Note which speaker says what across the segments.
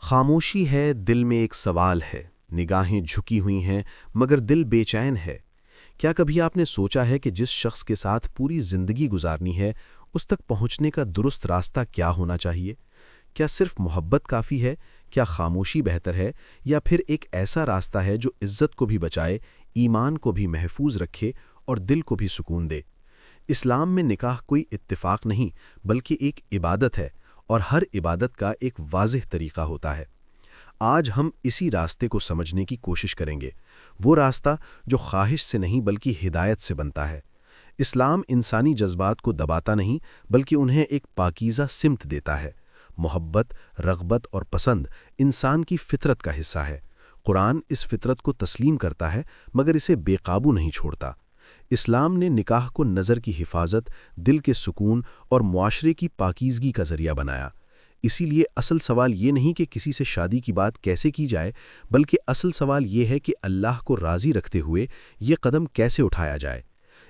Speaker 1: خاموشی ہے، دل میں ایک سوال ہے، نگاہیں جھکی ہوئی ہیں مگر دل بے چین ہے۔ کیا کبھی آپ نے سوچا ہے کہ جس شخص کے ساتھ پوری زندگی گزارنی ہے اس تک پہنچنے کا درست راستہ کیا ہونا چاہیے؟ کیا صرف محبت کافی ہے؟ کیا خاموشی بہتر ہے؟ یا پھر ایک ایسا راستہ ہے جو عزت کو بھی بچائے، ایمان کو بھی محفوظ رکھے اور دل کو بھی سکون دے؟ اسلام میں نکاح کوئی اتفاق نہیں بلکہ ایک عبادت ہے، اور ہر عبادت کا ایک واضح طریقہ ہوتا ہے۔ آج ہم اسی راستے کو سمجھنے کی کوشش کریں گے، وہ راستہ جو خواہش سے نہیں بلکہ ہدایت سے بنتا ہے۔ اسلام انسانی جذبات کو دباتا نہیں بلکہ انہیں ایک پاکیزہ سمت دیتا ہے۔ محبت، رغبت اور پسند انسان کی فطرت کا حصہ ہے۔ قرآن اس فطرت کو تسلیم کرتا ہے مگر اسے بے قابو نہیں چھوڑتا۔ اسلام نے نکاح کو نظر کی حفاظت، دل کے سکون اور معاشرے کی پاکیزگی کا ذریعہ بنایا۔ اسی لیے اصل سوال یہ نہیں کہ کسی سے شادی کی بات کیسے کی جائے، بلکہ اصل سوال یہ ہے کہ اللہ کو راضی رکھتے ہوئے یہ قدم کیسے اٹھایا جائے۔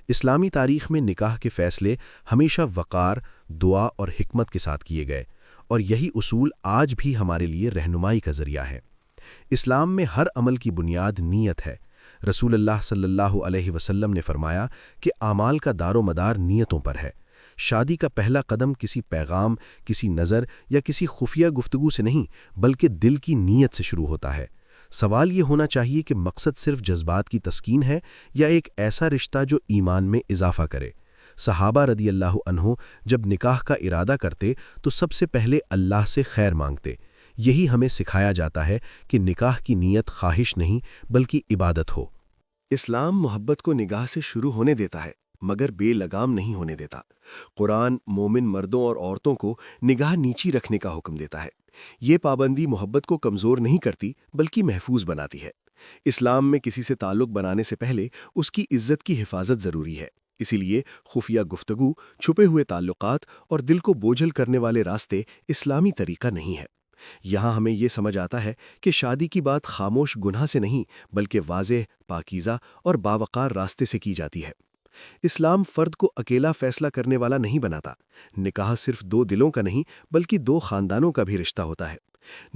Speaker 1: اسلامی تاریخ میں نکاح کے فیصلے ہمیشہ وقار، دعا اور حکمت کے ساتھ کیے گئے، اور یہی اصول آج بھی ہمارے لیے رہنمائی کا ذریعہ ہے۔ اسلام میں ہر عمل کی بنیاد نیت ہے۔ رسول اللہ صلی اللہ علیہ وسلم نے فرمایا کہ اعمال کا دار و مدار نیتوں پر ہے۔ شادی کا پہلا قدم کسی پیغام، کسی نظر یا کسی خفیہ گفتگو سے نہیں بلکہ دل کی نیت سے شروع ہوتا ہے۔ سوال یہ ہونا چاہیے کہ مقصد صرف جذبات کی تسکین ہے یا ایک ایسا رشتہ جو ایمان میں اضافہ کرے۔ صحابہ رضی اللہ عنہ جب نکاح کا ارادہ کرتے تو سب سے پہلے اللہ سے خیر مانگتے۔ یہی ہمیں سکھایا جاتا ہے کہ نکاح کی نیت خواہش نہیں بلکہ عبادت ہو۔
Speaker 2: اسلام محبت کو نگاہ سے شروع ہونے دیتا ہے مگر بے لگام نہیں ہونے دیتا۔ قرآن مومن مردوں اور عورتوں کو نگاہ نیچی رکھنے کا حکم دیتا ہے۔ یہ پابندی محبت کو کمزور نہیں کرتی بلکہ محفوظ بناتی ہے۔ اسلام میں کسی سے تعلق بنانے سے پہلے اس کی عزت کی حفاظت ضروری ہے۔ اسی لیے خفیہ گفتگو، چھپے ہوئے تعلقات اور دل کو بوجھل کرنے والے راستے اسلامی طریقہ نہیں ہے۔ یہاں ہمیں یہ سمجھ آتا ہے کہ شادی کی بات خاموش گناہ سے نہیں بلکہ واضح، پاکیزہ اور باوقار راستے سے کی جاتی ہے۔ اسلام فرد کو اکیلا فیصلہ کرنے والا نہیں بناتا۔ نکاح صرف دو دلوں کا نہیں بلکہ دو خاندانوں کا بھی رشتہ ہوتا ہے۔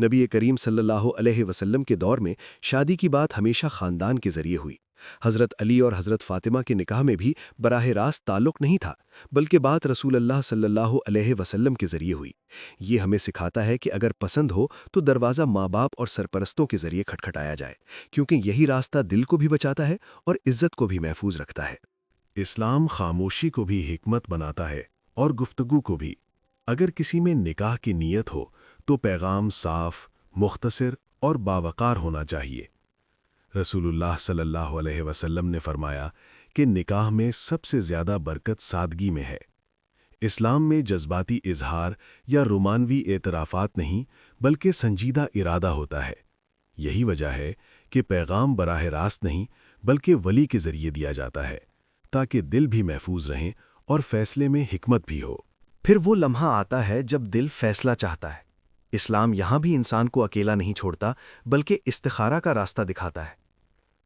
Speaker 2: نبی کریم صلی اللہ علیہ وسلم کے دور میں شادی کی بات ہمیشہ خاندان کے ذریعے ہوئی۔ حضرت علی اور حضرت فاطمہ کے نکاح میں بھی براہ راست تعلق نہیں تھا بلکہ بات رسول اللہ صلی اللہ علیہ وسلم کے ذریعے ہوئی۔ یہ ہمیں سکھاتا ہے کہ اگر پسند ہو تو دروازہ ماں باپ اور سرپرستوں کے ذریعے کھٹکھٹایا جائے، کیونکہ یہی راستہ دل کو بھی بچاتا ہے اور عزت کو بھی محفوظ رکھتا ہے۔
Speaker 3: اسلام خاموشی کو بھی حکمت بناتا ہے اور گفتگو کو بھی۔ اگر کسی میں نکاح کی نیت ہو تو پیغام صاف، مختصر اور باوقار ہونا چاہیے۔ رسول اللہ صلی اللہ علیہ وسلم نے فرمایا کہ نکاح میں سب سے زیادہ برکت سادگی میں ہے۔ اسلام میں جذباتی اظہار یا رومانوی اعترافات نہیں بلکہ سنجیدہ ارادہ ہوتا ہے۔ یہی وجہ ہے کہ پیغام براہ راست نہیں بلکہ ولی کے ذریعے دیا جاتا ہے تاکہ دل بھی محفوظ رہیں اور فیصلے میں حکمت بھی ہو۔
Speaker 4: پھر وہ لمحہ آتا ہے جب دل فیصلہ چاہتا ہے۔ اسلام یہاں بھی انسان کو اکیلا نہیں چھوڑتا بلکہ استخارہ کا راستہ دکھاتا ہے۔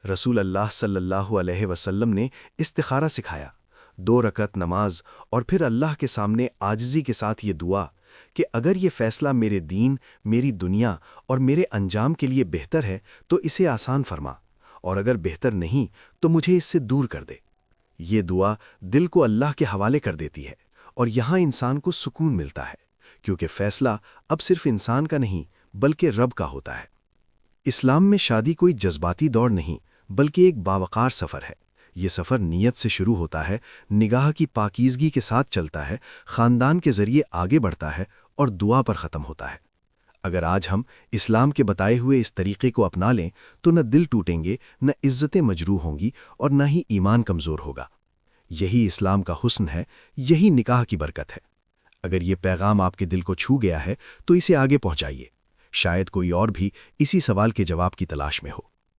Speaker 4: رسول اللہ صلی اللہ علیہ وسلم نے استخارہ سکھایا، 2 رکعت نماز اور پھر اللہ کے سامنے عاجزی کے ساتھ یہ دعا کہ اگر یہ فیصلہ میرے دین، میری دنیا اور میرے انجام کے لیے بہتر ہے تو اسے آسان فرما، اور اگر بہتر نہیں تو مجھے اس سے دور کر دے۔ یہ دعا دل کو اللہ کے حوالے کر دیتی ہے، اور یہاں انسان کو سکون ملتا ہے کیونکہ فیصلہ اب صرف انسان کا نہیں بلکہ رب کا ہوتا ہے۔ اسلام میں شادی کوئی جذباتی دوڑ نہیں بلکہ ایک باوقار سفر ہے۔ یہ سفر نیت سے شروع ہوتا ہے، نگاہ کی پاکیزگی کے ساتھ چلتا ہے، خاندان کے ذریعے آگے بڑھتا ہے اور دعا پر ختم ہوتا ہے۔ اگر آج ہم اسلام کے بتائے ہوئے اس طریقے کو اپنا لیں تو نہ دل ٹوٹیں گے، نہ عزتیں مجروح ہوں گی اور نہ ہی ایمان کمزور ہوگا۔ یہی اسلام کا حسن ہے، یہی نکاح کی برکت ہے۔ اگر یہ پیغام آپ کے دل کو چھو گیا ہے تو اسے آگے پہنچائیے، شاید کوئی اور بھی اسی سوال کے جواب کی تلاش میں ہو۔